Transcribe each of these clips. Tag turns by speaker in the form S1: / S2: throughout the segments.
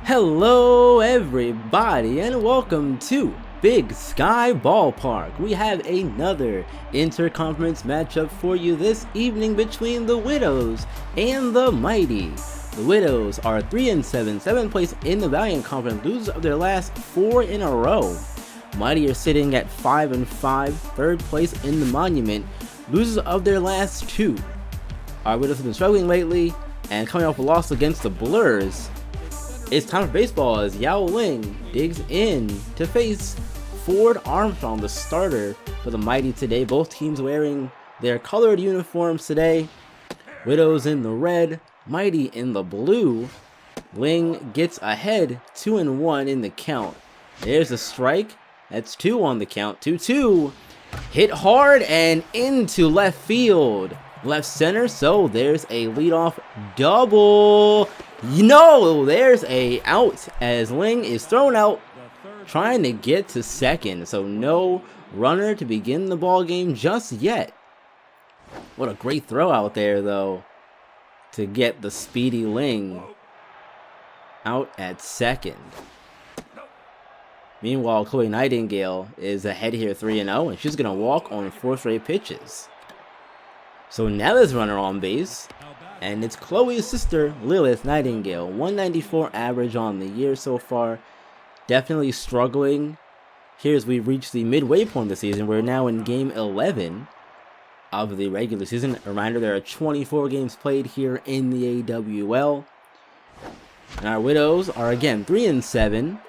S1: Hello everybody and welcome to Big Sky Ballpark. We have another interconference matchup for you this evening between the Widows and the Mighty. The Widows are 3-7, 7th place in the Valiant Conference, losers of their last 4 in a row. Mighty are sitting at 5-5, 3rd place in the Monument, losers of their last 2. Our Widows have been struggling lately and coming off a loss against the Blurs. It's time for baseball as Yao Ling digs in to face Ford Armstrong, the starter for the Mighty today. Both teams wearing their colored uniforms today. Widows in the red, Mighty in the blue. Ling gets ahead 2-1 in the count. There's a strike. That's 2 on the count. 2-2. Hit hard and into left field. Left center, so there's a leadoff double. There's a out as Ling is thrown out trying to get to second. So no runner to begin the ball game just yet. What a great throw out there though to get the speedy Ling out at second. Meanwhile, Chloe Nightingale is ahead here 3-0 and she's going to walk on 4 straight pitches. So now there's a runner on base, and it's Chloe's sister, Lilith Nightingale. 194 average on the year so far. Definitely struggling here as we reach the midway point of the season. We're now in game 11 of the regular season. A reminder, there are 24 games played here in the AWL. And our Widows are again 3-7.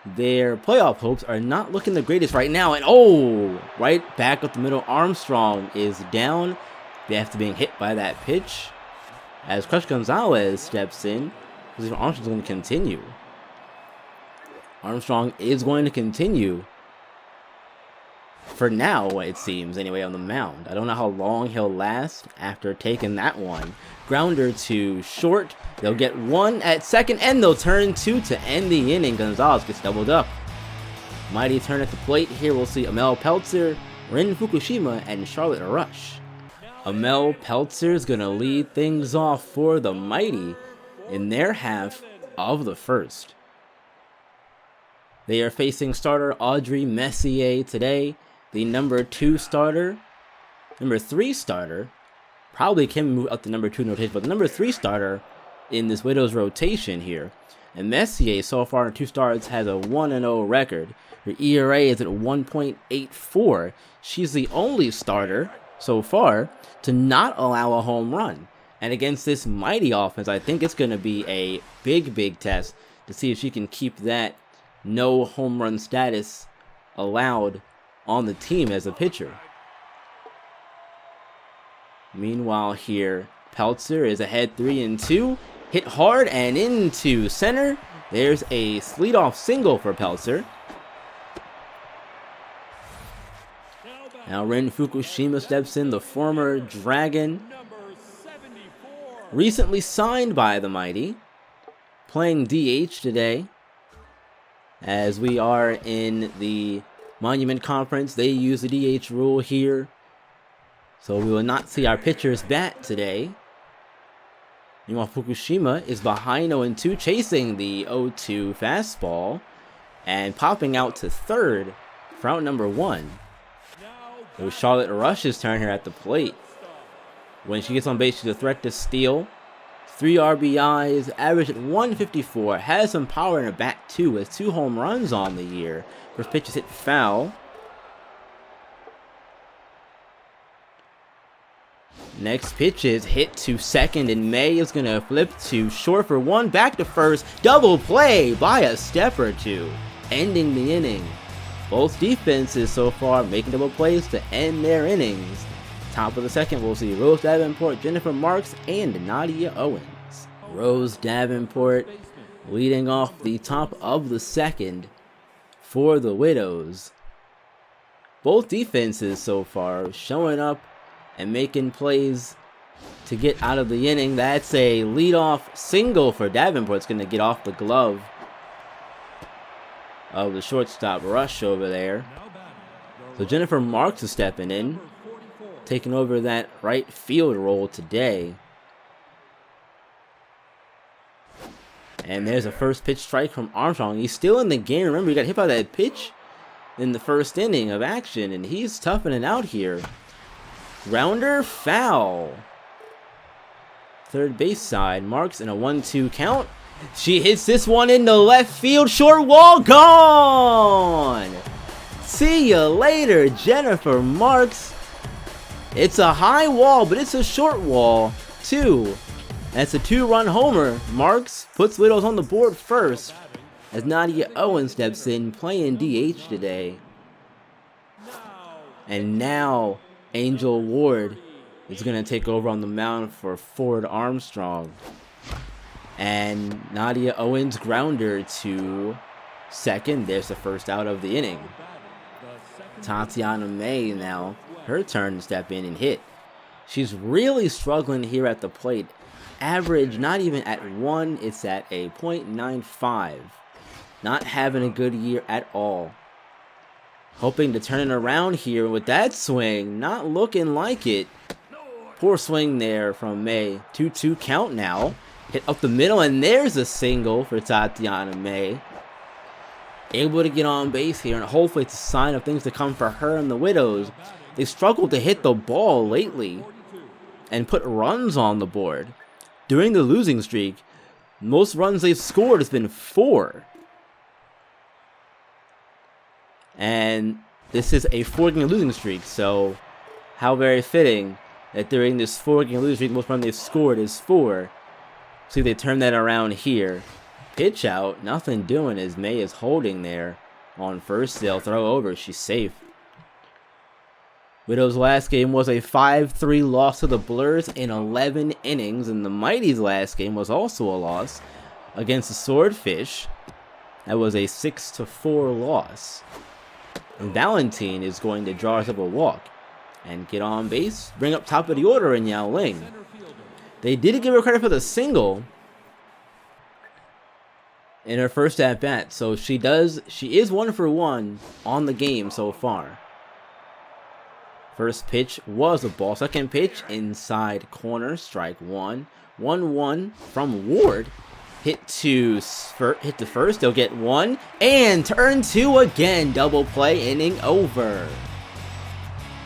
S1: Their playoff hopes are not looking the greatest right now. And right back up the middle, Armstrong is down. After being hit by that pitch, as Crush Gonzalez steps in, Armstrong's going to continue. Armstrong is going to continue for now, it seems, anyway, on the mound. I don't know how long he'll last after taking that one. Grounder to short. They'll get 1 at second, and they'll turn 2 to end the inning. Gonzalez gets doubled up. Mighty turn at the plate. Here we'll see Amel Peltzer, Rin Fukushima, and Charlotte Rush. Amel Peltzer is going to lead things off for the Mighty in their half of the first. They are facing starter Audrey Messier today. The number 3 starter probably can move up to number 2 in rotation, but the number 3 starter in this Widows rotation here. And Messier so far in 2 starts has a 1-0 record. Her ERA is at 1.84. She's the only starter so far to not allow a home run. And against this Mighty offense, I think it's going to be a big test to see if she can keep that no home run status allowed on the team as a pitcher. Meanwhile here, Peltzer is ahead 3-2. Hit hard and into center. There's a leadoff single for Peltzer. Now Rin Fukushima steps in, the former Dragon, recently signed by the Mighty, playing DH today. As we are in the Monument Conference, they use the DH rule here, so we will not see our pitchers bat today. Meanwhile, Fukushima is behind 0-2, chasing the 0-2 fastball, and popping out to third for out number 1. It was Charlotte Rush's turn here at the plate. When she gets on base, she's a threat to steal. 3 RBIs, average at 154. Has some power in her bat too, with 2 home runs on the year. First pitch is hit foul. Next pitch is hit to second, and May is going to flip to short for 1. Back to first. Double play by a step or 2, ending the inning. Both defenses so far making double plays to end their innings. Top of the second, we'll see Rose Davenport, Jennifer Marks, and Nadia Owens. Rose Davenport leading off the top of the second for the Widows. Both defenses so far showing up and making plays to get out of the inning. That's a leadoff single for Davenport. It's going to get off the glove of the shortstop Rush over there. So Jennifer Marks is stepping in, taking over that right field role today. And there's a first pitch strike from Armstrong. He's still in the game. Remember, he got hit by that pitch in the first inning of action, and he's toughening out here. Grounder, foul. Third base side, Marks in a 1-2 count. She hits this one into left field, short wall, gone! See ya later, Jennifer Marks. It's a high wall, but it's a short wall, too. That's a 2-run homer. Marks puts Widows on the board first, as Nadia Owen steps in, playing DH today. And now, Angel Ward is going to take over on the mound for Ford Armstrong. And Nadia Owens grounder to second. There's the first out of the inning. Tatiana May now, her turn to step in and hit. She's really struggling here at the plate. Average not even at 1, it's at a .95. Not having a good year at all. Hoping to turn it around here with that swing. Not looking like it. Poor swing there from May. 2-2 count now. Hit up the middle, and there's a single for Tatiana May. Able to get on base here, and hopefully it's a sign of things to come for her and the Widows. They struggled to hit the ball lately and put runs on the board. During the losing streak, most runs they've scored has been 4. And this is a 4-game losing streak, so how very fitting that during this 4-game losing streak, most runs they've scored is 4. See if they turn that around here. Pitch out, nothing doing as May is holding there on first. They'll throw over, she's safe. Widows' last game was a 5-3 loss to the Blurs in 11 innings, and the Mighty's last game was also a loss against the Swordfish. That was a 6-4 loss. And Valentine is going to draw us up a walk and get on base, bring up top of the order in Yao Ling. They did give her credit for the single in her first at bat, so she is 1 for 1 on the game so far. First pitch was a ball. Second pitch inside corner, strike 1. 1-1 from Ward. Hit to first. They'll get 1 and turn 2 again. Double play, inning over.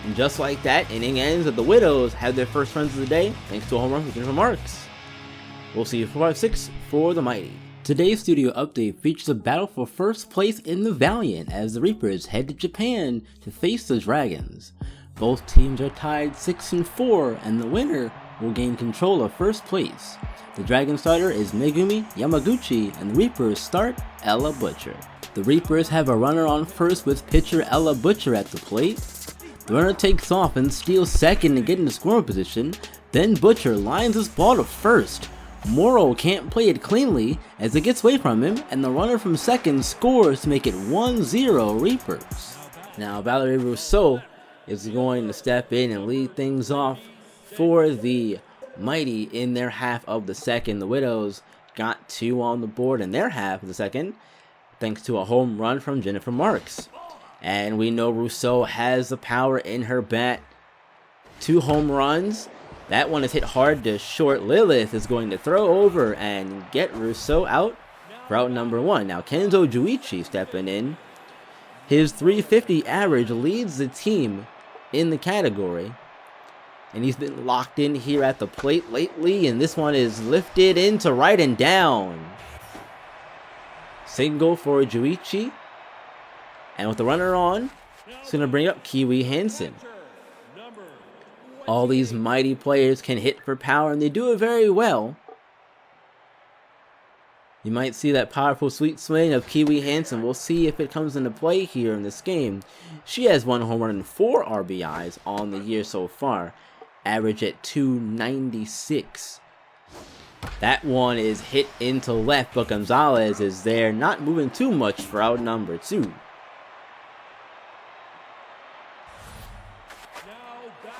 S1: And just like that, inning ends, and the Widows have their first runs of the day thanks to a home run from Jennifer Marks. We'll see you 4-5-6 for the Mighty. Today's studio update features a battle for first place in the Valiant as the Reapers head to Japan to face the Dragons. Both teams are tied 6-4, and the winner will gain control of first place. The Dragon starter is Megumi Yamaguchi, and the Reapers start Ella Butcher. The Reapers have a runner on first with pitcher Ella Butcher at the plate. The runner takes off and steals second to get into scoring position. Then Butcher lines his ball to first. Morrow can't play it cleanly as it gets away from him, and the runner from second scores to make it 1-0 Reapers. Now Valerie Rousseau is going to step in and lead things off for the Mighty in their half of the second. The Widows got 2 on the board in their half of the second thanks to a home run from Jennifer Marks. And we know Rousseau has the power in her bat. 2 home runs. That one is hit hard to short. Lilith is going to throw over and get Rousseau out for out number 1. Now Kenzo Duichi stepping in. His .350 average leads the team in the category. And he's been locked in here at the plate lately. And this one is lifted into right and down. Single for Duichi. And with the runner on, it's going to bring up Kiwi Hansen. All these Mighty players can hit for power, and they do it very well. You might see that powerful sweet swing of Kiwi Hansen. We'll see if it comes into play here in this game. She has 1 home run and 4 RBIs on the year so far. Average at .296. That one is hit into left, but Gonzalez is there, not moving too much for out number 2.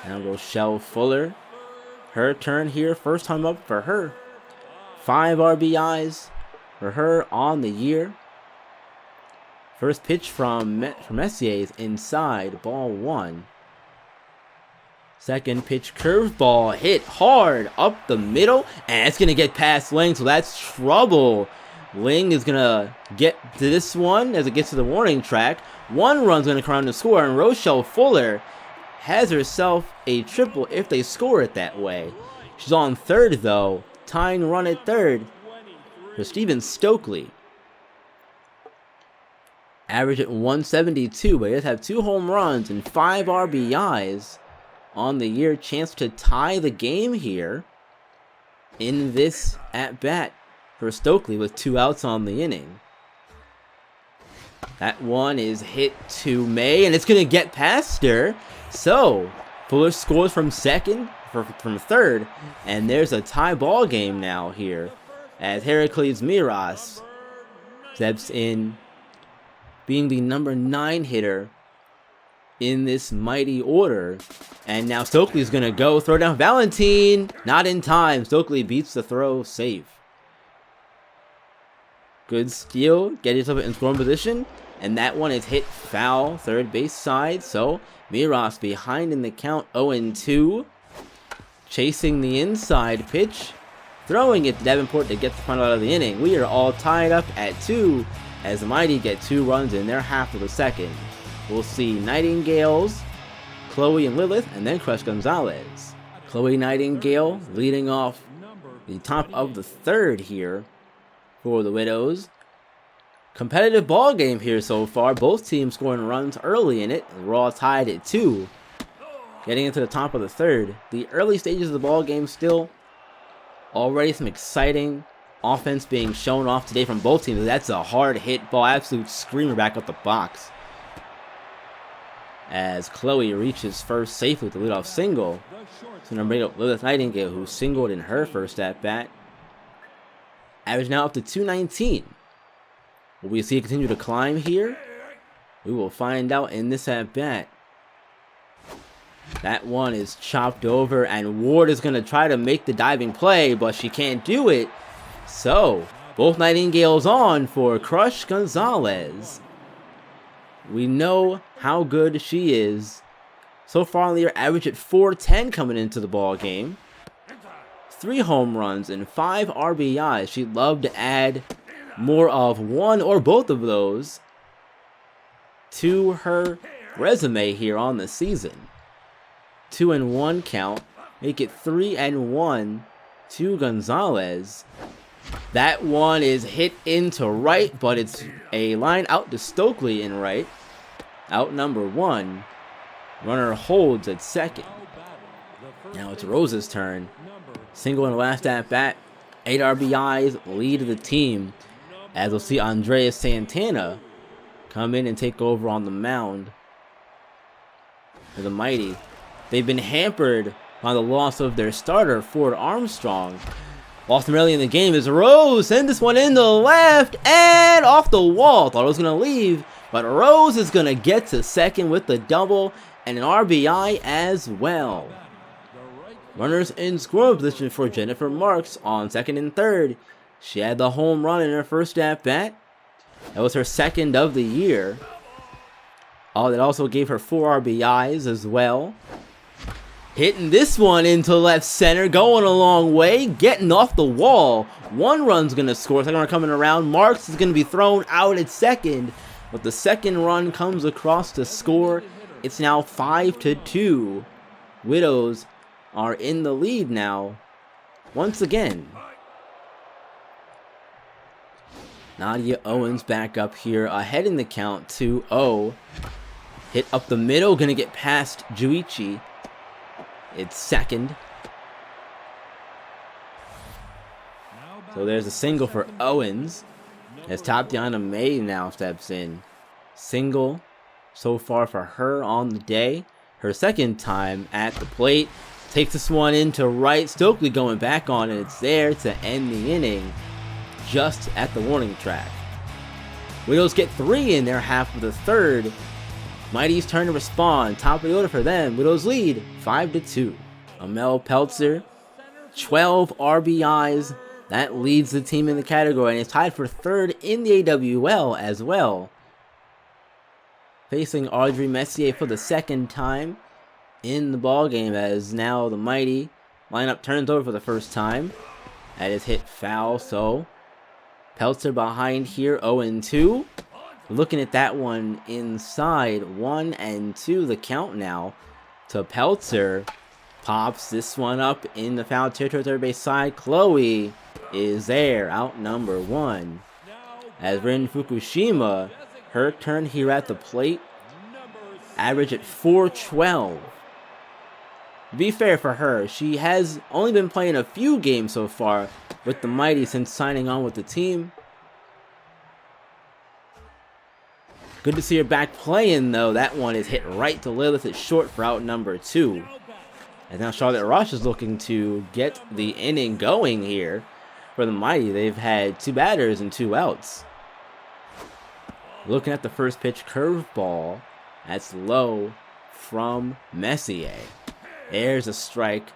S1: Now Rochelle Fuller, her turn here, first time up for her. 5 RBIs for her on the year. First pitch from Messier is inside, ball 1. Second pitch, curveball, hit hard up the middle, and it's going to get past Lang, so that's trouble Ling is going to get to this one as it gets to the warning track. One run's going to come around to score, and Rochelle Fuller has herself a triple if they score it that way. She's on third, though. Tying run at third for Stephen Stokely. Average at 172, but he does have 2 home runs and 5 RBIs on the year. Chance to tie the game here in this at-bat for Stokely with 2 outs on the inning. That one is hit to May, and it's going to get past her. So, Fuller scores from third, and there's a tie ball game now here as Heracles Miras steps in, being the number 9 hitter in this mighty order. And now Stokely's going to go throw down Valentine. Not in time. Stokely beats the throw safe. Good steal. Get yourself in scoring position. And that one is hit foul, third base side. So Miras behind in the count, 0-2. Chasing the inside pitch. Throwing it to Davenport to get the final out of the inning. We are all tied up at 2 as the Mighty get 2 runs in their half of the second. We'll see Nightingales, Chloe and Lilith, and then Crush Gonzalez. Chloe Nightingale leading off the top of the third here for the Widows. Competitive ball game here so far. Both teams scoring runs early in it. We're all tied at 2. Getting into the top of the third. The early stages of the ball game still. Already some exciting offense being shown off today from both teams. That's a hard hit ball. Absolute screamer back up the box. As Chloe reaches first safely with the leadoff single. So number 8, Lilith Nightingale, who singled in her first at-bat. Average now up to 219. Will we see it continue to climb here? We will find out in this at-bat. That one is chopped over, and Ward is going to try to make the diving play, but she can't do it. So, both Nightingales on for Crush Gonzalez. We know how good she is. So far on the year, average at 410 coming into the ball game. 3 home runs and 5 RBIs. She'd love to add more of one or both of those to her resume here on the season. 2-1 count. Make it 3-1 to Gonzalez. That one is hit into right, but it's a line out to Stokely in right. Out number 1. Runner holds at second. Now it's Rose's turn. Single in the last at-bat. 8 RBIs, lead of the team. As we'll see Andreas Santana come in and take over on the mound for the Mighty. They've been hampered by the loss of their starter, Ford Armstrong. Lost him early in the game as Rose sends this one in the left and off the wall. Thought it was going to leave, but Rose is going to get to second with the double and an RBI as well. Runners in scoring position for Jennifer Marks on second and third. She had the home run in her first at-bat. That was her second of the year. Oh, that also gave her 4 RBIs as well. Hitting this one into left center, going a long way, getting off the wall. 1 run's going to score, second run coming around. Marks is going to be thrown out at second, but the second run comes across to score. It's now 5-2. Widows are in the lead now, once again. Nadia Owens back up here, ahead in the count, 2-0. Hit up the middle, going to get past Duichi. It's second. So there's a single for Owens. As Tatiana May now steps in. Single so far for her on the day. Her second time at the plate. Takes this one into right. Stokely going back on, and it's there to end the inning. Just at the warning track. Widows get 3 in their half of the third. Mighty's turn to respond. Top of the order for them. Widows lead 5-2. Amel Peltzer, 12 RBIs. That leads the team in the category and is tied for third in the AWL as well. Facing Audrey Messier for the second time in the ball game, as now the Mighty lineup turns over for the first time. That is hit foul, so Peltzer behind here, 0-2. Looking at that one inside, 1-2 the count now to Peltzer. Pops this one up in the foul territory, third base side. Chloe is there, out number 1. As Rin Fukushima, her turn here at the plate, average at 412. To be fair for her, she has only been playing a few games so far with the Mighty since signing on with the team. Good to see her back playing though. That one is hit right to Lilith. It's short for out number 2. And now Charlotte Rush is looking to get the inning going here for the Mighty. They've had 2 batters and 2 outs. Looking at the first pitch, curveball. That's low from Messier. There's a strike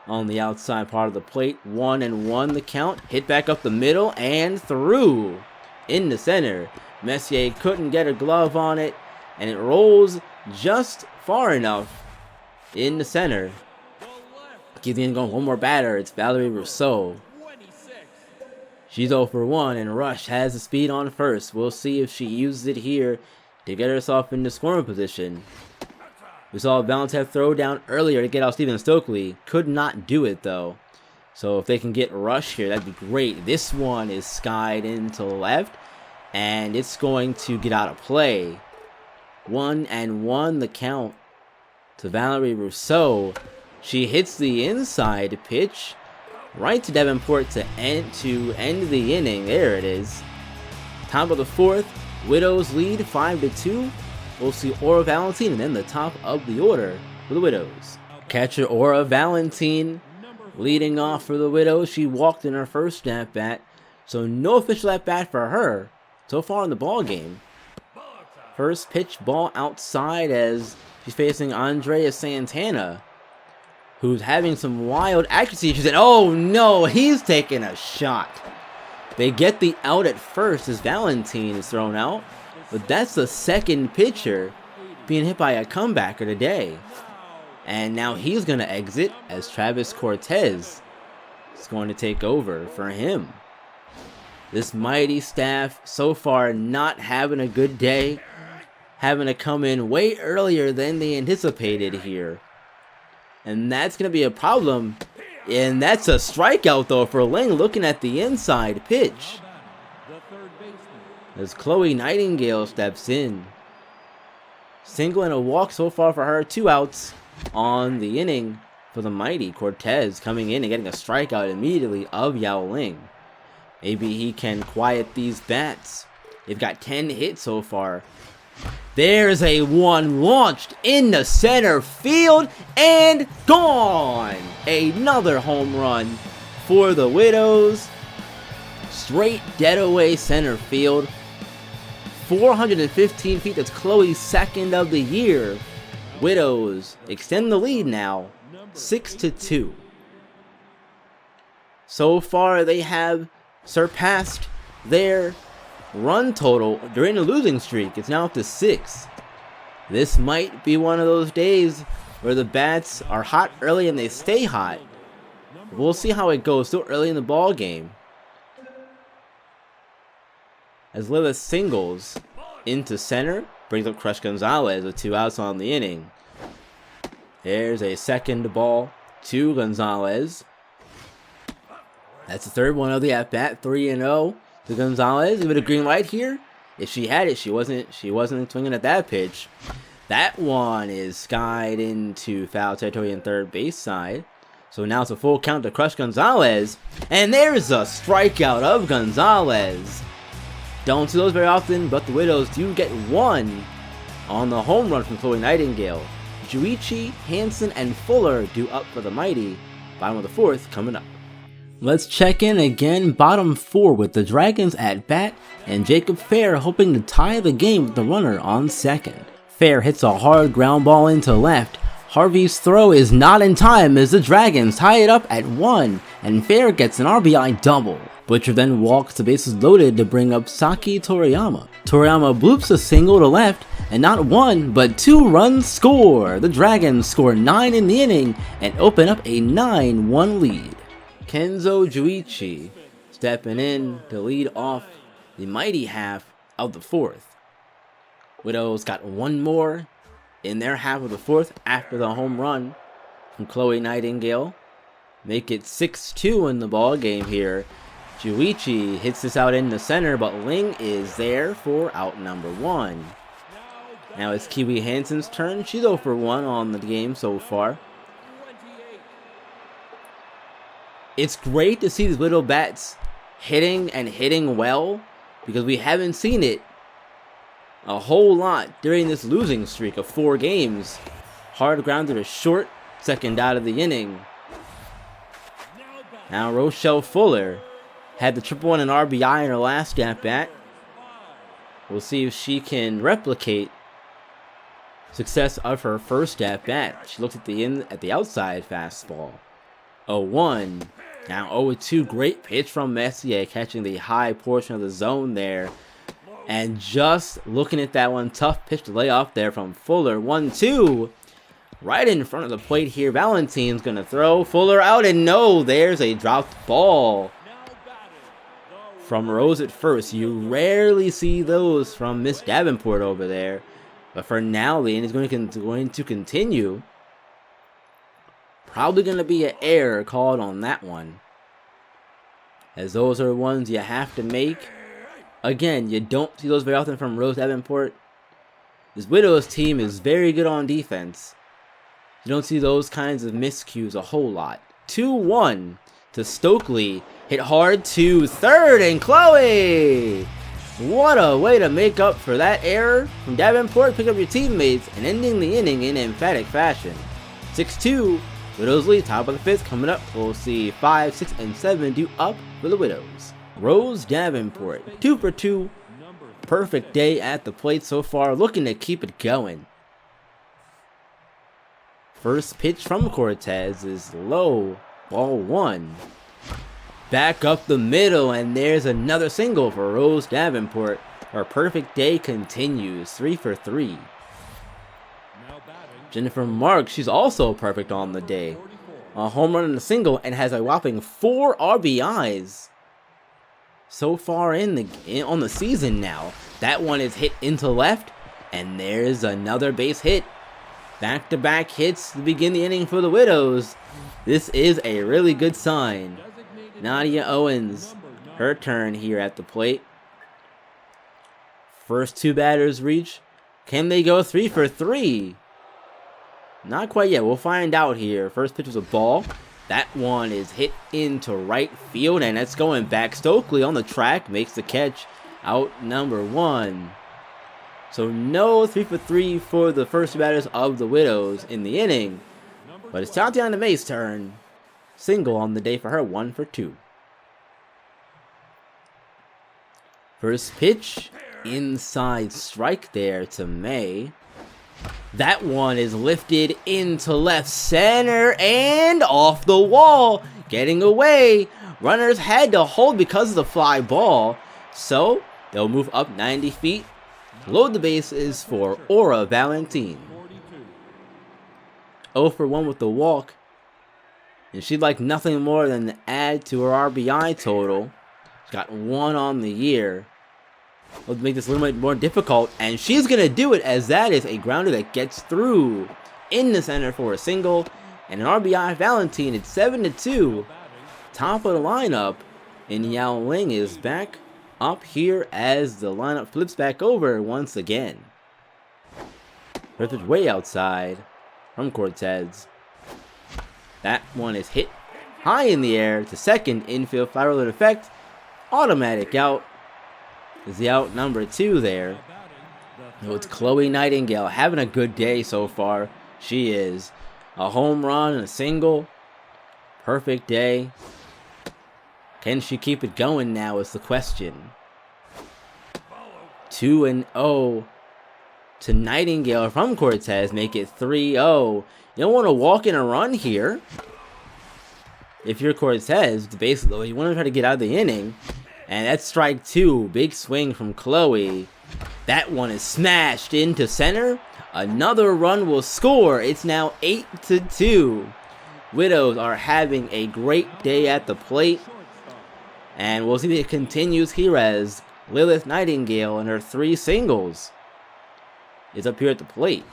S1: on the outside part of the plate. 1-1 the count. Hit back up the middle and through into center. Messier couldn't get a glove on it, and it rolls just far enough into center. Keep the inning going. One more batter. It's Valerie Rousseau. She's 0 for 1, and Rush has the speed on first. We'll see if she uses it here to get herself into scoring position. We saw Valentin throw down earlier to get out Stephen Stokely. Could not do it, though. So if they can get Rush here, that'd be great. This one is skied into left, and it's going to get out of play. 1-1 the count to Valerie Rousseau. She hits the inside pitch right to Davenport to end the inning. There it is. Top of the 4th. Widows lead 5-2. We'll see Aura Valentine and then the top of the order for the Widows. Catcher Aura Valentine leading off for the Widows. She walked in her first at-bat, so no official at-bat for her so far in the ball game. First pitch ball outside as she's facing Andrea Santana, who's having some wild accuracy issues. And oh no, he's taking a shot. They get the out at first as Valentine is thrown out, but that's the second pitcher being hit by a comebacker today. And now he's going to exit as Travis Cortez is going to take over for him. This Mighty staff so far not having a good day, having to come in way earlier than they anticipated here. And that's going to be a problem. And that's a strikeout though for Ling, looking at the inside pitch as Chloe Nightingale steps in. Single and a walk so far for her. 2 outs on the inning for the Mighty. Cortez coming in and getting a strikeout immediately of Yao Ling. Maybe he can quiet these bats. They've got 10 hits so far. There's a one launched into center field and gone. Another home run for the Widows. Straight dead away center field. 415 feet. That's Chloe's second of the year. Widows extend the lead now, 6-2. So far, they have surpassed their run total during the losing streak. It's now up to 6. This might be one of those days where the bats are hot early and they stay hot. We'll see how it goes. Still early in the ball game. As Lilith singles into center, brings up Crush Gonzalez with 2 outs on the inning. There's a second ball to Gonzalez. That's the third one of the at-bat. 3-0 to Gonzalez. Give it a green light here. If she had it, she wasn't swinging at that pitch. That one is skied into foul territory in third base side. So now it's a full count to Crush Gonzalez. And there's a strikeout of Gonzalez. Don't see those very often, but the Widows do get one on the home run from Chloe Nightingale. Duichi, Hansen, and Fuller do up for the Mighty. Bottom of the 4th coming up. Let's check in again. Bottom 4 with the Dragons at bat and Jacob Fair hoping to tie the game with the runner on second. Fair hits a hard ground ball into left. Harvey's throw is not in time as the Dragons tie it up at 1 and Fair gets an RBI double. Butcher then walks the bases loaded to bring up Saki Toriyama. Toriyama bloops a single to left and not 1 but 2 runs score. The Dragons score 9 in the inning and open up a 9-1 lead. Kenzo Duichi stepping in to lead off the mighty half of the fourth. Widows got one more in their half of the fourth after the home run from Chloe Nightingale. Make it 6-2 in the ball game here. Duichi hits this out in the center, but Ling is there for out number 1. Now it's Kiwi Hansen's turn. She's 0 for 1 on the game so far. It's great to see these Widow bats hitting and hitting well, because we haven't seen it a whole lot during this losing streak of 4 games. Hard grounded to short, second out of the inning. Now Rochelle Fuller had the triple and an RBI in her last at-bat. We'll see if she can replicate success of her first at-bat. She looked at the outside fastball. 0-1. Now 0-2. Great pitch from Messier, catching the high portion of the zone there. And just looking at that one, tough pitch to lay off there from Fuller. 1-2. Right in front of the plate here. Valentine's going to throw. Fuller out, and no, there's a dropped ball from Rose at first. You rarely see those from Miss Davenport over there. But for now, the inning is going to continue. Probably going to be an error called on that one, as those are ones you have to make. Again, you don't see those very often from Rose Davenport. This Widows team is very good on defense. You don't see those kinds of miscues a whole lot. 2-1 to Stokely. Hit hard to third, and Chloe! What a way to make up for that error from Davenport. Pick up your teammates and ending the inning in emphatic fashion. 6-2. Widows lead, top of the fifth. Coming up, we'll see 5, 6, and 7 due up for the Widows. Rose Davenport, 2 for 2. Perfect day at the plate so far, looking to keep it going. First pitch from Cortez is low, ball 1. Back up the middle, and there's another single for Rose Davenport. Her perfect day continues, 3 for 3. Jennifer Marks, she's also perfect on the day. A home run and a single, and has a whopping 4 RBIs so far on the season now. That one is hit into left, and there's another base hit. Back-to-back hits to begin the inning for the Widows. This is a really good sign. Nadia Owens, her turn here at the plate. First 2 batters reach. Can they go 3 for 3? Not quite yet. We'll find out here. First pitch was a ball. That one is hit into right field, and it's going back. Stokely on the track makes the catch. Out number 1. So no 3 for 3 for the first 2 batters of the Widows in the inning. But it's Tatiana May's turn. Single on the day for her, 1 for 2. First pitch, inside strike there to May. That one is lifted into left center and off the wall. Getting away. Runners had to hold because of the fly ball. So they'll move up 90 feet. Load the bases for Aura Valentine. 0 for 1 with the walk. And she'd like nothing more than to add to her RBI total. She's got 1 on the year. Let's make this a little bit more difficult. And she's going to do it, as that is a grounder that gets through in the center for a single. And an RBI Valentine at 7-2. Top of the lineup. And Yao Ling is back up here as the lineup flips back over once again. First pitch way outside from Cortez. That one is hit high in the air to second. Infield fly roller effect. Automatic out. Is the out number 2 there. So it's Chloe Nightingale having a good day so far. She is. A home run and a single. Perfect day. Can she keep it going now is the question. 2-0 to Nightingale from Cortez. Make it 3-0. You don't want to walk in a run here. If you're Cortez, basically, you want to try to get out of the inning. And that's strike 2. Big swing from Chloe. That one is smashed into center. Another run will score. It's now 8-2. Widows are having a great day at the plate. And we'll see if it continues here as Lilith Nightingale and her 3 singles is up here at the plate.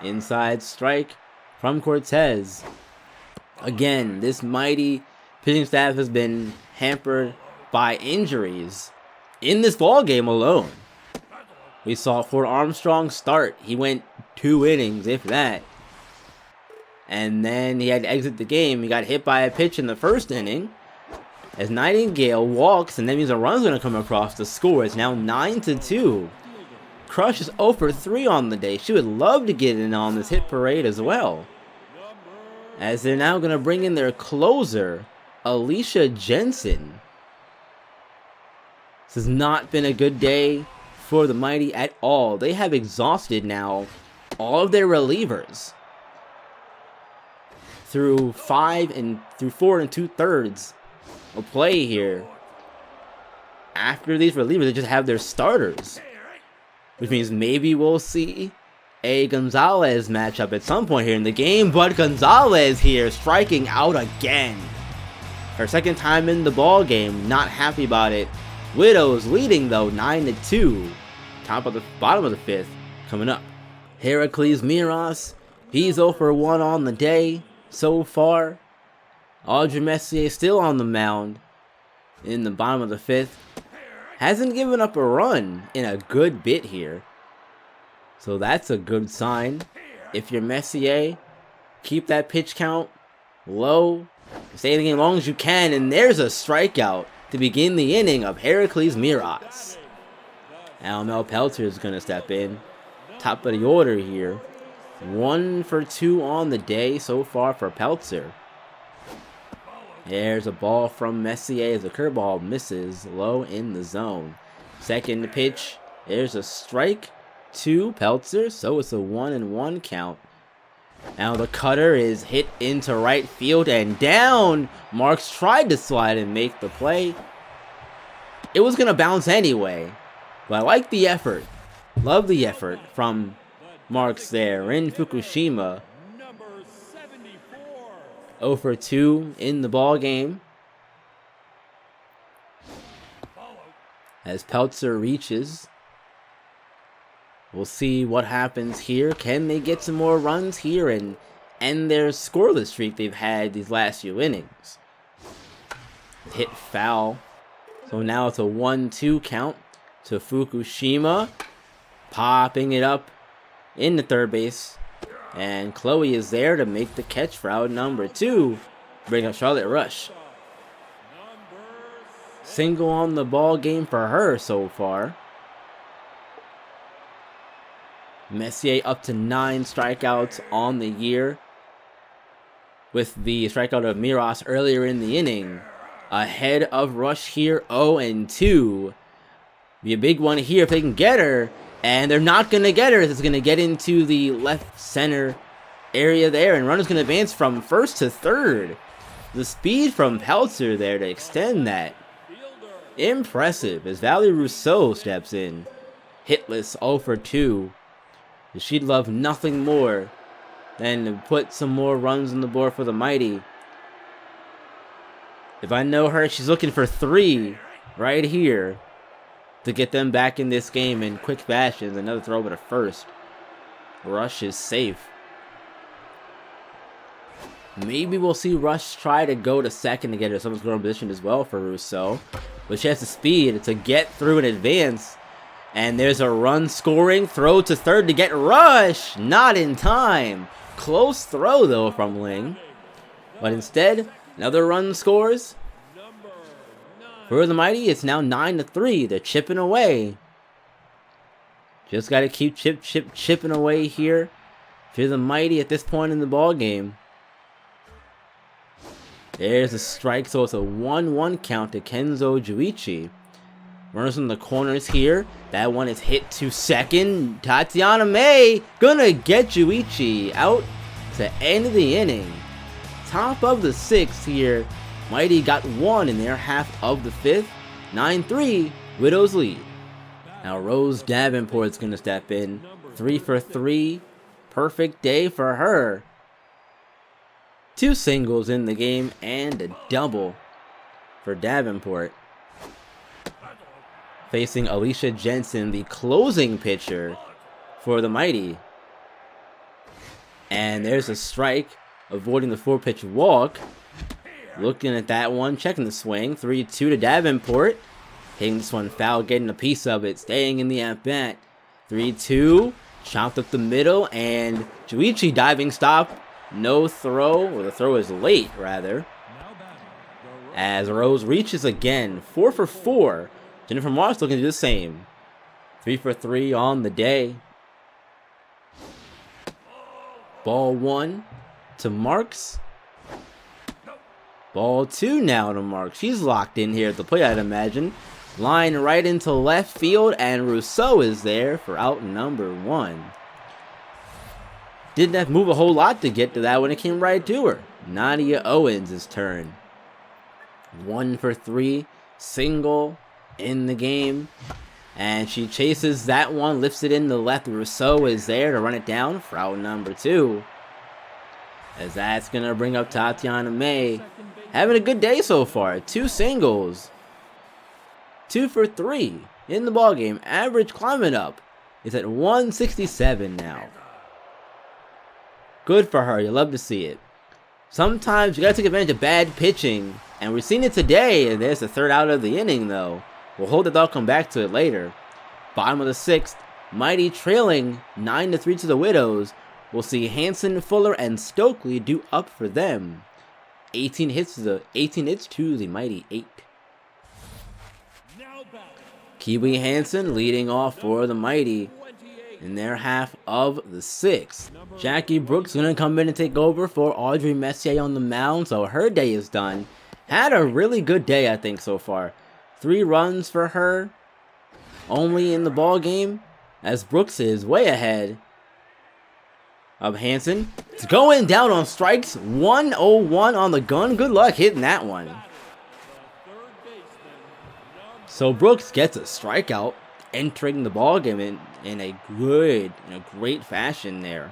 S1: Inside strike from Cortez. Again, this mighty pitching staff has been hampered by injuries in this ball game alone. We saw Ford Armstrong start. He went 2 innings, if that. And then he had to exit the game. He got hit by a pitch in the first inning. As Nightingale walks, and that means a run's going to come across the score. It's now 9-2. Crush is 0 for 3 on the day. She would love to get in on this hit parade as well. As they're now going to bring in their closer, Alicia Jensen. This has not been a good day for the Mighty at all. They have exhausted now all of their relievers through 4 2/3 of play here. After these relievers, they just have their starters, which means maybe we'll see a Gonzalez matchup at some point here in the game. But Gonzalez here striking out again. Her 2nd time in the ball game. Not happy about it. Widows leading though 9-2. Bottom of the 5th coming up. Heracles Miras, he's 0 for 1 on the day so far. Audrey Messier still on the mound in the bottom of the 5th. Hasn't given up a run in a good bit here. So that's a good sign. If you're Messier, keep that pitch count low. Stay in the game as long as you can. And there's a strikeout to begin the inning of Heracles Miras. Mel Pelter is going to step in. Top of the order here. 1 for 2 on the day so far for Peltzer. There's a ball from Messier as the curveball misses low in the zone. 2nd pitch. There's a strike to Peltzer, so it's a 1-1 count. Now the cutter is hit into right field and down. Marks tried to slide and make the play. It was going to bounce anyway, but I like the effort. Love the effort from Marks there in Fukushima. 0 for 2 in the ball game. As Peltzer reaches. We'll see what happens here. Can they get some more runs here and end their scoreless streak they've had these last few innings? Hit foul. So now it's a 1-2 count to Fukushima. Popping it up into 3rd base. And Chloe is there to make the catch for out number 2. Bring up Charlotte Rush. Single on the ball game for her so far. Messier up to 9 strikeouts on the year. With the strikeout of Miras earlier in the inning. Ahead of Rush here, 0-2. Be a big one here if they can get her. And they're not going to get her. It's going to get into the left center area there. And runner's going to advance from 1st to 3rd. The speed from Peltzer there to extend that. Impressive as Valerie Rousseau steps in. Hitless 0 for 2. She'd love nothing more than to put some more runs on the board for the Mighty. If I know her, she's looking for 3 right here to get them back in this game in quick fashion. Another throw over to 1st. Rush is safe. Maybe we'll see Rush try to go to 2nd to get her someone's scoring position as well for Rousseau. But she has the speed to get through in advance. And there's a run scoring throw to 3rd to get Rush. Not in time. Close throw though from Ling. But instead, another run scores. For the Mighty, it's now 9-3. They're chipping away. Just got to keep chipping away here. If you're the Mighty at this point in the ball game. There's a strike, so it's a 1-1 count to Kenzo Duichi. Runners in the corners here. That one is hit to 2nd. Tatiana May gonna get Duichi out to end the inning. Top of the 6th here. Mighty got 1 in their half of the 5th. 9-3, Widows lead. Now Rose Davenport's gonna step in. 3 for 3. Perfect day for her. 2 singles in the game and a double. for Davenport. Facing Alicia Jensen, the closing pitcher for the Mighty. And there's a strike, avoiding the 4-pitch walk. Looking at that one, checking the swing. 3-2 to Davenport. Hitting this one foul, getting a piece of it, staying in the at-bat. 3-2, chopped up the middle, and Duichi diving stop. No throw, or the throw is late, rather. As Rose reaches again, 4 for 4. Jennifer Marks looking to do the same. 3 for 3 on the day. Ball 1 to Marks. Ball 2 now to Marks. She's locked in here at the plate, I'd imagine. Line right into left field, and Rousseau is there for out number 1. Didn't have to move a whole lot to get to that when it came right to her. Nadia Owens' turn. 1 for 3, single in the game. And she chases that one, lifts it in the left. Rousseau is there to run it down for out number 2. As that's going to bring up Tatiana May. Having a good day so far. 2 singles. 2 for 3 in the ballgame. Average climbing up. It's at 167 now. Good for her. You love to see it. Sometimes you got to take advantage of bad pitching. And we've seen it today. And there's the 3rd out of the inning, though. We'll hold it. I'll come back to it later. Bottom of the 6th. Mighty trailing 9-3 to the Widows. We'll see Hanson, Fuller, and Stokely do up for them. 18 hits to the Mighty 8. Kiwi Hanson leading off for the Mighty in their half of the 6th. Jackie Brooks going to come in and take over for Audrey Messier on the mound, so her day is done. Had a really good day, I think, so far. 3 runs for her, only in the ball game, as Brooks is way ahead of Hanson. It's going down on strikes. 101 on the gun. Good luck hitting that one. So Brooks gets a strikeout, entering the ball game in a great fashion there.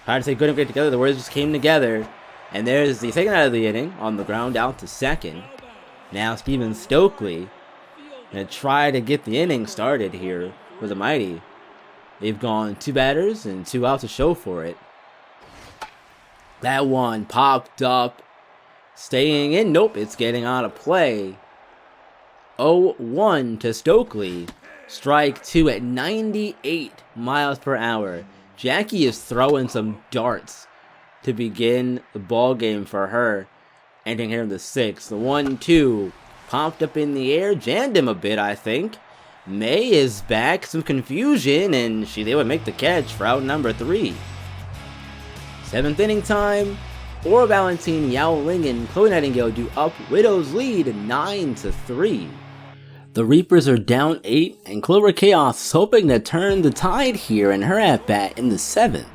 S1: Hard to say good and great together. The words just came together. And there's the second out of the inning on the ground out to second. Now Steven Stokely going to try to get the inning started here for the Mighty. They've gone 2 batters and 2 outs to show for it. That one popped up. Staying in. Nope, it's getting out of play. 0-1 to Stokely. Strike 2 at 98 miles per hour. Jackie is throwing some darts to begin the ball game for her. Entering here in the 6th. The 1-2 popped up in the air. Jammed him a bit, I think. May is back. Some confusion, and she's able to make the catch for out number 3. 7th inning time. Ora Valentine, Yao Ling, and Chloe Nightingale do up. Widows lead 9-3. The Reapers are down 8, and Clover Chaos is hoping to turn the tide here in her at-bat in the 7th.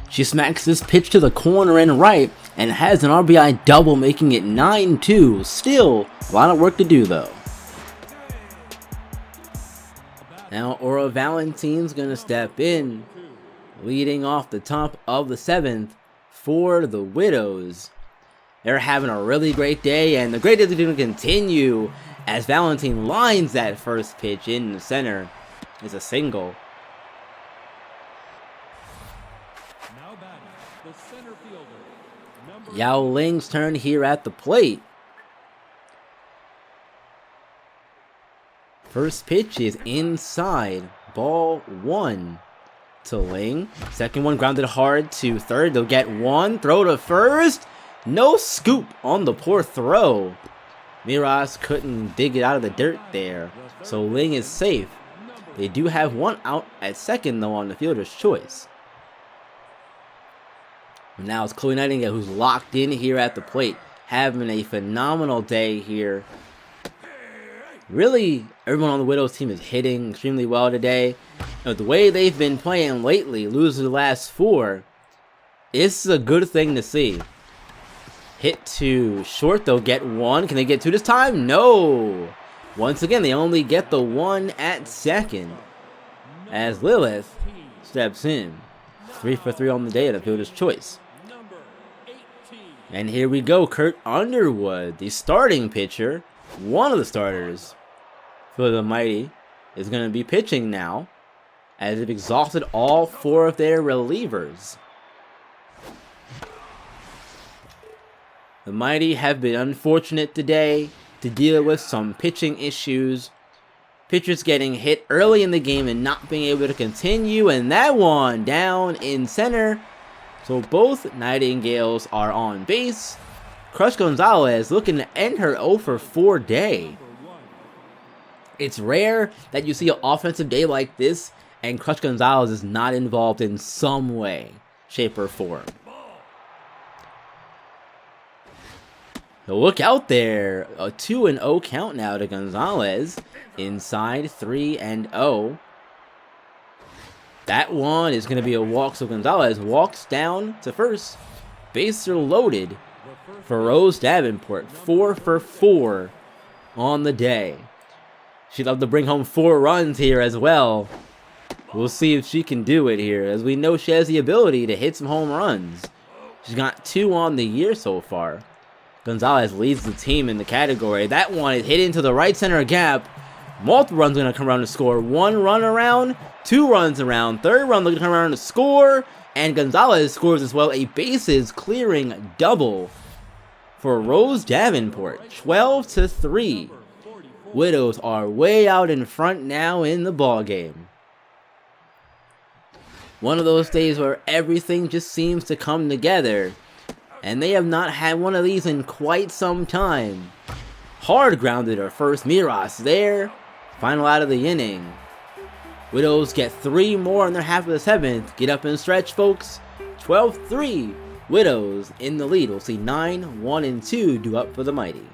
S1: She smacks this pitch to the corner and right, and has an RBI double, making it 9-2. Still, a lot of work to do, though. Now, Ora Valentine's going to step in, leading off the top of the 7th for the Widows. They're having a really great day, and the great day is going to continue as Valentine lines that first pitch in the center. It's a single. Yao Ling's turn here at the plate. First pitch is inside. Ball 1 to Ling. Second one grounded hard to third. They'll get 1. Throw to first. No scoop on the poor throw. Miraz couldn't dig it out of the dirt there. So Ling is safe. They do have 1 out at second, though, on the fielder's choice. Now it's Chloe Nightingale who's locked in here at the plate. Having a phenomenal day here. Really, everyone on the Widows team is hitting extremely well today. The way they've been playing lately, losing the last 4, it's a good thing to see. Hit to short, they'll get 1. Can they get 2 this time? No! Once again, they only get the 1 at second. As Lilith steps in. 3 for 3 on the day at the fielder's choice. And here we go, Kurt Underwood, the starting pitcher, one of the starters for the Mighty, is going to be pitching now, as they've exhausted all 4 of their relievers. The Mighty have been unfortunate today to deal with some pitching issues. Pitchers getting hit early in the game and not being able to continue, and that one down in center. So both Nightingales are on base. Crush Gonzalez looking to end her 0-for-4 day. It's rare that you see an offensive day like this and Crush Gonzalez is not involved in some way, shape, or form. So look out there. A 2-0 count now to Gonzalez. Inside 3-0. That one is going to be a walk, so Gonzalez walks down to first. Bases are loaded for Rose Davenport. 4-for-4 on the day. She'd love to bring home 4 runs here as well. We'll see if she can do it here, as we know she has the ability to hit some home runs. She's got 2 on the year so far. Gonzalez leads the team in the category. That one is hit into the right center gap. Multiple runs going to come around to score. 1 run around, 2 runs around, 3rd run looking to come around to score. And Gonzalez scores as well, a bases clearing double for Rose Davenport. 12-3. Widows are way out in front now in the ball game. One of those days where everything just seems to come together. And they have not had one of these in quite some time. Hard grounded her first. Miras there. Final out of the inning. Widows get 3 more in their half of the 7th. Get up and stretch, folks. 12-3. Widows in the lead. We'll see 9-1-2 due up for the Mighty.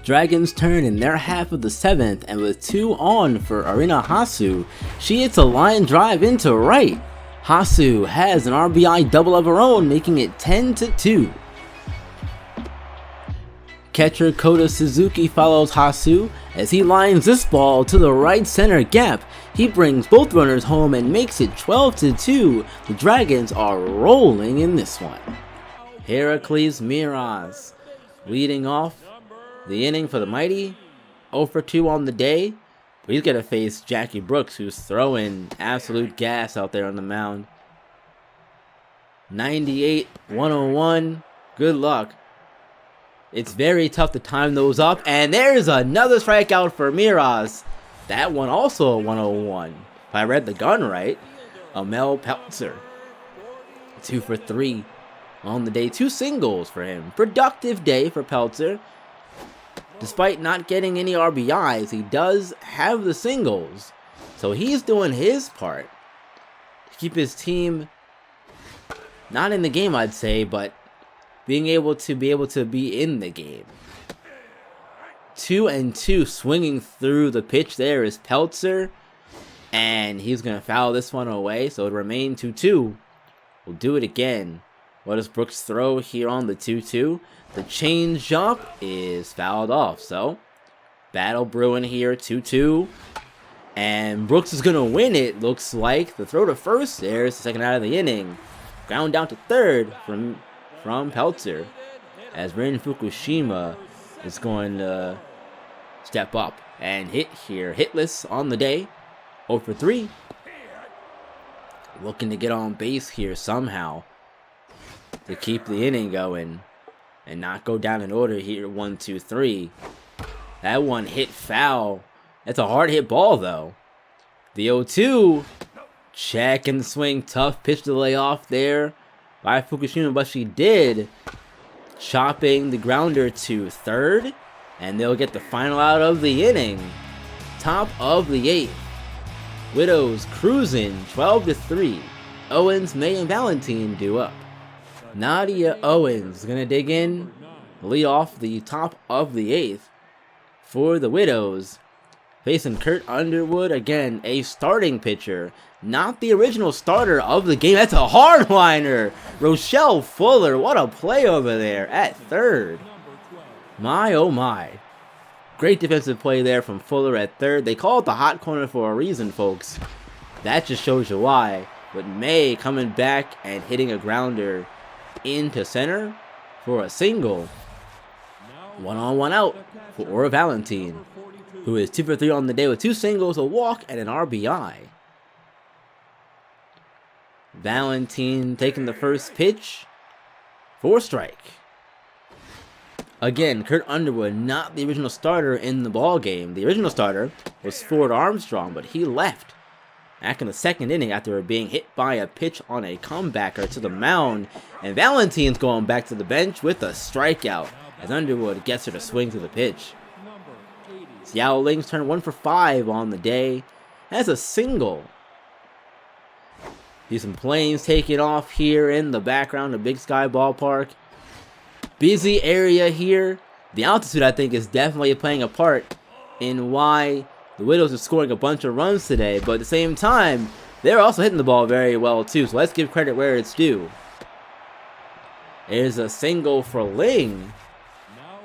S1: Dragons turn in their half of the 7th, and with 2 on for Arina Hasu, she hits a line drive into right. Hasu has an RBI double of her own, making it 10-2. Catcher Kota Suzuki follows Hasu as he lines this ball to the right center gap. He brings both runners home and makes it 12-2. The Dragons are rolling in this one. Heracles Miraz leading off the inning for the Mighty. 0-for-2 on the day. But he's going to face Jackie Brooks, who's throwing absolute gas out there on the mound. 98-101. Good luck. It's very tough to time those up. And there's another strikeout for Miraz. That one also a 101. If I read the gun right. Amel Peltzer. 2-for-3 on the day. 2 singles for him. Productive day for Peltzer. Despite not getting any RBIs, he does have the singles. So he's doing his part to keep his team not in the game, I'd say, but being able to be in the game. 2-2 swinging through the pitch there is Peltzer. And he's going to foul this one away, so it'll remain 2-2. We'll do it again. What does Brooks throw here on the 2-2? The changeup is fouled off, so battle brewing here, 2-2. And Brooks is going to win it, looks like. The throw to first, there's the second out of the inning. Ground down to third from Peltzer, as Rin Fukushima is going to step up and hit here. Hitless on the day, 0-for-3. Looking to get on base here somehow to keep the inning going and not go down in order here. 1, 2, 3. That one hit foul. That's a hard hit ball though. The 0-2. Check and swing. Tough pitch to lay off there by Fukushima, but she did. Chopping the grounder to third. And they'll get the final out of the inning. Top of the 8th. Widows cruising 12-3. Owens, May, and Valentine due up. Nadia Owens gonna dig in, lead off the top of the 8th for the Widows. Facing Kurt Underwood, again, a starting pitcher. Not the original starter of the game. That's a hardliner. Rochelle Fuller, what a play over there at third. My, oh my. Great defensive play there from Fuller at third. They call it the hot corner for a reason, folks. That just shows you why. But May coming back and hitting a grounder into center for a single. 1-on-1 out for Valentine, who is 2 for 3 on the day with 2 singles, a walk, and an RBI. Valentine taking the first pitch for strike. Again, Kurt Underwood, not the original starter in the ball game. The original starter was Ford Armstrong, but he left back in the 2nd inning after being hit by a pitch on a comebacker to the mound. And Valentine's going back to the bench with a strikeout as Underwood gets her to swing to the pitch. Seattle Lynx turn 1 for 5 on the day. Has a single. See some planes taking off here in the background of Big Sky Ballpark. Busy area here. The altitude, I think, is definitely playing a part in why the Widows are scoring a bunch of runs today. But at the same time, they're also hitting the ball very well, too. So let's give credit where it's due. There's a single for Ling.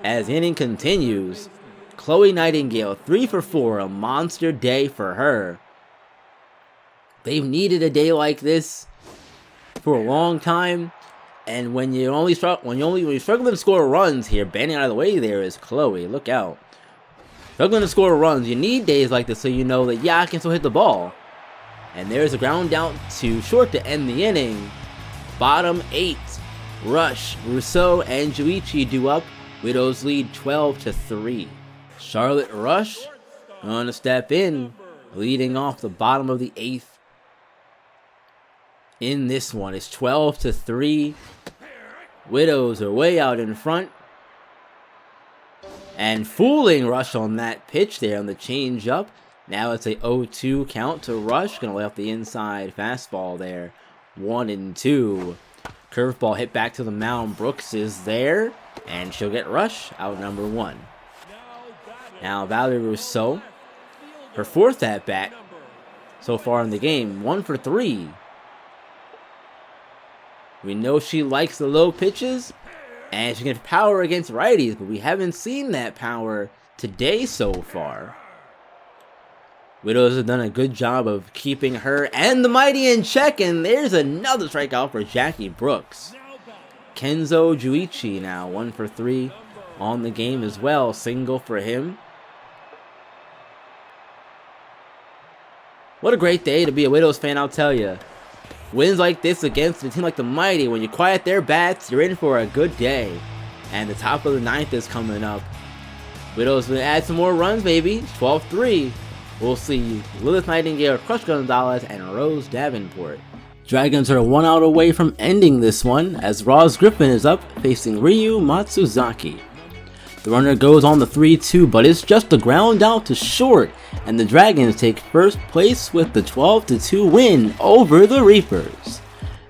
S1: As the inning continues, Chloe Nightingale, 3 for 4, a monster day for her. They've needed a day like this for a long time, and when you're struggling to score runs here, banding out of the way there is Chloe. Look out! Struggling to score runs, you need days like this so you know that I can still hit the ball. And there's a ground out to short to end the inning. Bottom 8, Rush, Rousseau, and Duichi do up. Widows lead 12-3. Charlotte Rush going to step in, leading off the bottom of the 8th. In this one, it's 12-3. Widows are way out in front. And fooling Rush on that pitch there on the change up. Now it's a 0-2 count to Rush. Gonna lay off the inside fastball there. 1-2. Curveball hit back to the mound. Brooks is there. And she'll get Rush out number 1. Now Valerie Rousseau. Her 4th at bat so far in the game. 1 for 3. We know she likes the low pitches, and she can have power against righties, but we haven't seen that power today so far. Widows have done a good job of keeping her and the mighty in check, and there's another strikeout for Jackie Brooks. Kenzo Duichi now 1 for 3 on the game as well. Single for him. What a great day to be a Widows fan, I'll tell you. Wins like this against a team like the Mighty, when you quiet their bats, you're in for a good day. And the top of the 9th is coming up. Widows will add some more runs, maybe. 12-3. We'll see Lilith Nightingale, Crush Gonzalez, and Rose Davenport. Dragons are 1 out away from ending this one, as Roz Griffin is up, facing Ryu Matsuzaki. The runner goes on the 3-2, but it's just a ground out to short, and the Dragons take first place with the 12-2 win over the Reapers.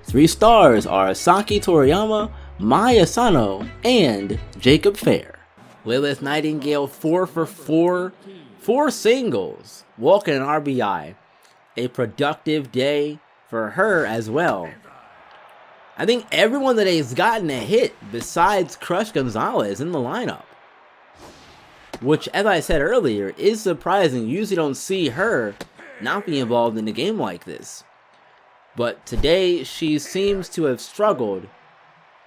S1: 3 stars are Saki Toriyama, Maya Sano, and Jacob Fair. Lilith Nightingale 4 for 4, 4 singles, walk and an RBI. A productive day for her as well. I think everyone today has gotten a hit besides Crush Gonzalez in the lineup. Which, as I said earlier, is surprising. You usually don't see her not be involved in a game like this. But today, she seems to have struggled.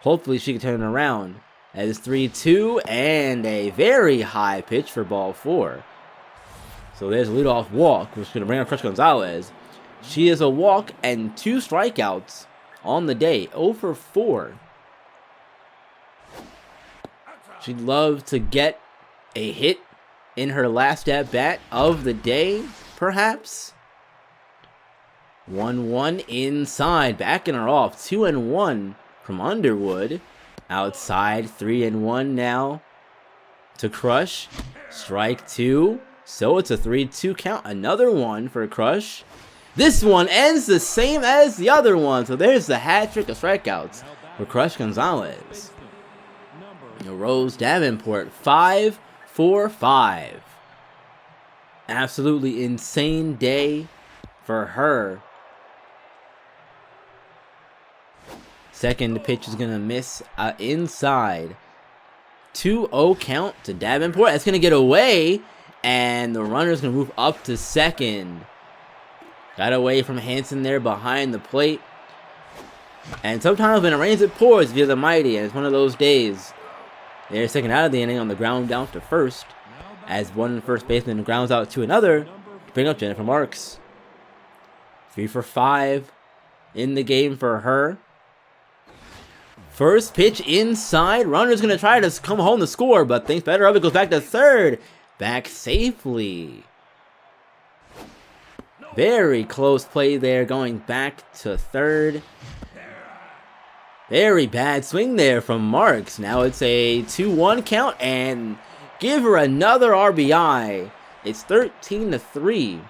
S1: Hopefully she can turn it around. As 3-2 and a very high pitch for ball 4. So there's a leadoff walk, which is going to bring up Crush Gonzalez. She is a walk and 2 strikeouts on the day. 0 for 4. She'd love to get a hit in her last at-bat of the day, perhaps. 1-1 inside, backing her off. 2-1 from Underwood. Outside, 3-1 now to Crush. Strike 2. So it's a 3-2 count. Another one for Crush. This one ends the same as the other one. So there's the hat trick of strikeouts for Crush Gonzalez. Rose Davenport, 5 for 5. Absolutely insane day for her. Second pitch is going to miss inside. 2-0 count to Davenport. That's going to get away. And the runner's going to move up to second. Got away from Hanson there behind the plate. And sometimes when it rains, it pours via the mighty, and it's one of those days. They're second out of the inning on the ground down to first, as one first baseman grounds out to another to bring up Jennifer Marks. 3 for 5 in the game for her. First pitch inside. Runner's going to try to come home to score, but thinks better of it. Goes back to third. Back safely. Very close play there, going back to third. Very bad swing there from Marks. Now it's a 2-1 count, and give her another RBI. It's 13-3.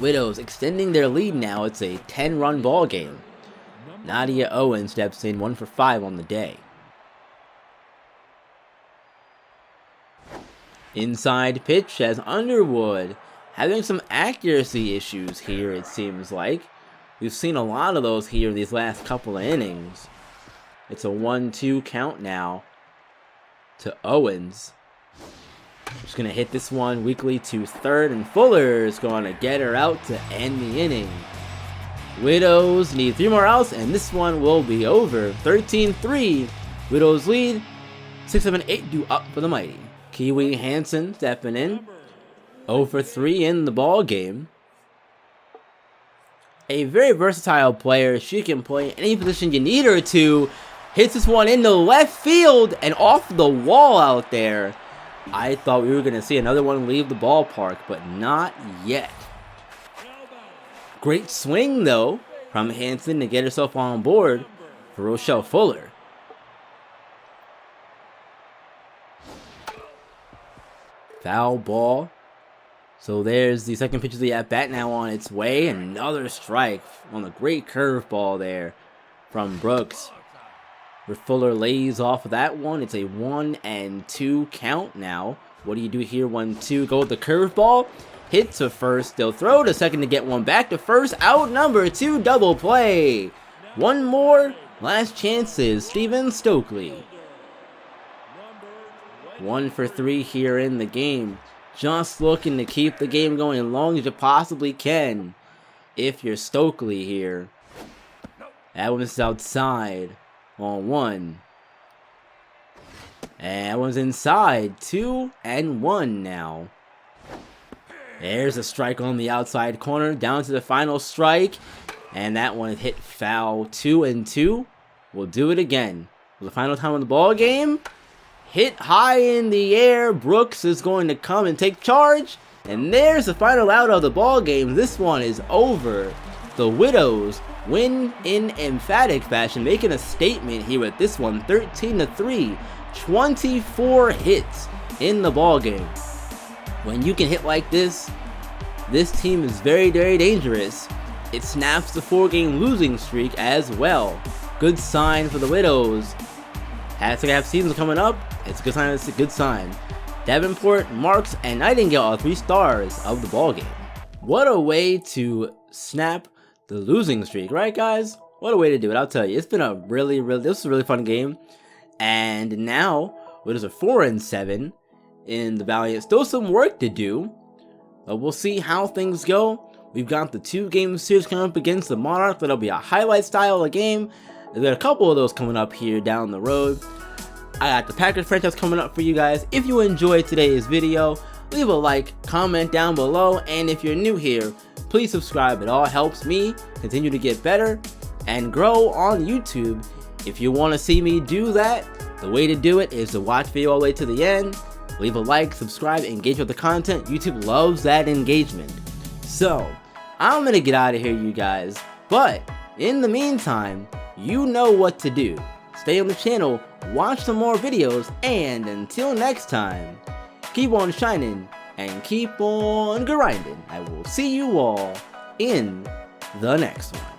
S1: Widows extending their lead now. It's a 10-run ball game. Nadia Owen steps in 1 for 5 on the day. Inside pitch as Underwood having some accuracy issues here, it seems like. We've seen a lot of those here these last couple of innings. It's a 1-2 count now to Owens. Just going to hit this one weakly to third, and Fuller is going to get her out to end the inning. Widows need 3 more outs, and this one will be over. 13-3. Widows lead. 6, 7, 8 due up for the mighty. Kiwi Hansen stepping in. 0 for 3 in the ball game. A very versatile player. She can play any position you need her to. Hits this one into left field and off the wall out there. I thought we were going to see another one leave the ballpark, but not yet. Great swing, though, from Hansen to get herself on board for Rochelle Fuller. Foul ball. So there's the second pitch of the at-bat now on its way. Another strike on the great curveball there from Brooks. Where Fuller lays off of that one. It's a 1-2 count now. What do you do here? 1-2. Go with the curveball. Hit to first. They'll throw to second to get one back to first. Out number 2. Double play. One more. Last chances. Steven Stokely. 1 for 3 here in the game. Just looking to keep the game going as long as you possibly can. If you're Stokely here. That one's outside on 1. And that one's inside. 2-1 now. There's a strike on the outside corner. Down to the final strike. And that one hit foul. 2-2. We'll do it again. For the final time of the ball game. Hit high in the air. Brooks is going to come and take charge. And there's the final out of the ball game. This one is over. The Widows win in emphatic fashion, making a statement here with this one. 13-3. 24 hits in the ball game. When you can hit like this team is very, very dangerous. It snaps the 4-game losing streak as well. Good sign for the Widows. Second half season coming up. It's a good sign. It's a good sign. Davenport, Marks, and Nightingale are 3 stars of the ball game. What a way to snap the losing streak, right, guys? What a way to do it. I'll tell you, it's been a really, this was a really fun game. And now, Widows are 4-7 in the Valiant. Still some work to do, but we'll see how things go. We've got the 2-game series coming up against the Monarch. That'll be a highlight style of game. There's got a couple of those coming up here down the road. I got the Packers franchise coming up for you guys. If you enjoyed today's video, leave a like, comment down below, and if you're new here, please subscribe. It all helps me continue to get better and grow on YouTube. If you want to see me do that, the way to do it is to watch the video all the way to the end, leave a like, subscribe, engage with the content. YouTube loves that engagement. So, I'm going to get out of here, you guys, but in the meantime, you know what to do. Stay on the channel, watch some more videos, and until next time, keep on shining and keep on grinding. I will see you all in the next one.